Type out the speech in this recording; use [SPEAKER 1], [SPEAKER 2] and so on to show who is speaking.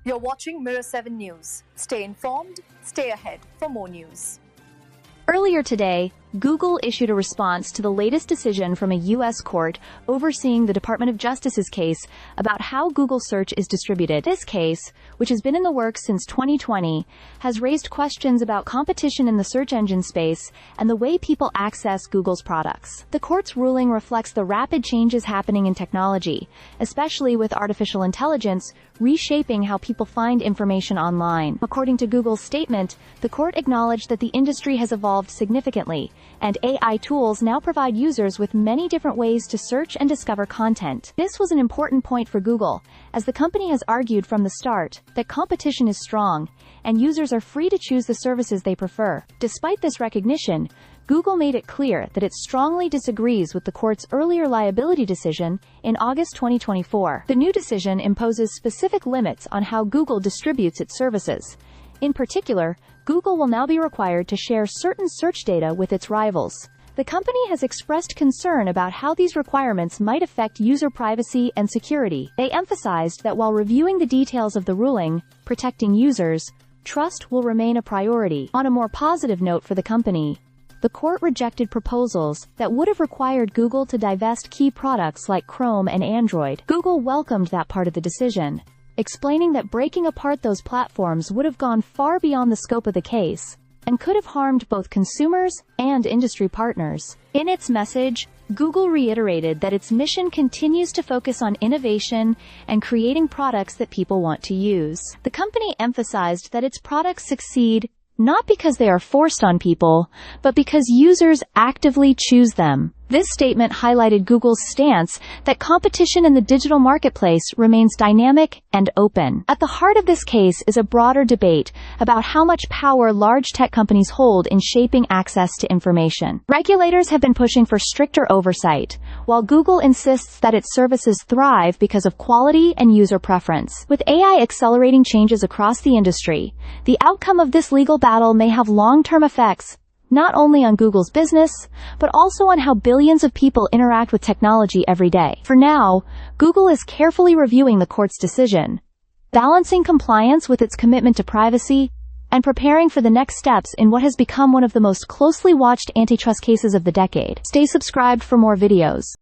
[SPEAKER 1] You're watching Mirror 7 News. Stay informed, stay ahead for more news.
[SPEAKER 2] Earlier today, Google issued a response to the latest decision from a U.S. court overseeing the Department of Justice's case about how Google Search is distributed. This case, which has been in the works since 2020, has raised questions about competition in the search engine space and the way people access Google's products. The court's ruling reflects the rapid changes happening in technology, especially with artificial intelligence reshaping how people find information online. According to Google's statement, the court acknowledged that the industry has evolved significantly, and AI tools now provide users with many different ways to search and discover content. This was an important point for Google, as the company has argued from the start that competition is strong, and users are free to choose the services they prefer. Despite this recognition, Google made it clear that it strongly disagrees with the court's earlier liability decision in August 2024. The new decision imposes specific limits on how Google distributes its services. In particular, Google will now be required to share certain search data with its rivals. The company has expressed concern about how these requirements might affect user privacy and security. They emphasized that while reviewing the details of the ruling, protecting users, trust will remain a priority. On a more positive note for the company, the court rejected proposals that would have required Google to divest key products like Chrome and Android. Google welcomed that part of the decision, explaining that breaking apart those platforms would have gone far beyond the scope of the case and could have harmed both consumers and industry partners. In its message, Google reiterated that its mission continues to focus on innovation and creating products that people want to use. The company emphasized that its products succeed not because they are forced on people, but because users actively choose them. This statement highlighted Google's stance that competition in the digital marketplace remains dynamic and open. At the heart of this case is a broader debate about how much power large tech companies hold in shaping access to information. Regulators have been pushing for stricter oversight, while Google insists that its services thrive because of quality and user preference. With AI accelerating changes across the industry, the outcome of this legal battle may have long-term effects not only on Google's business, but also on how billions of people interact with technology every day. For now, Google is carefully reviewing the court's decision, balancing compliance with its commitment to privacy, and preparing for the next steps in what has become one of the most closely watched antitrust cases of the decade. Stay subscribed for more videos.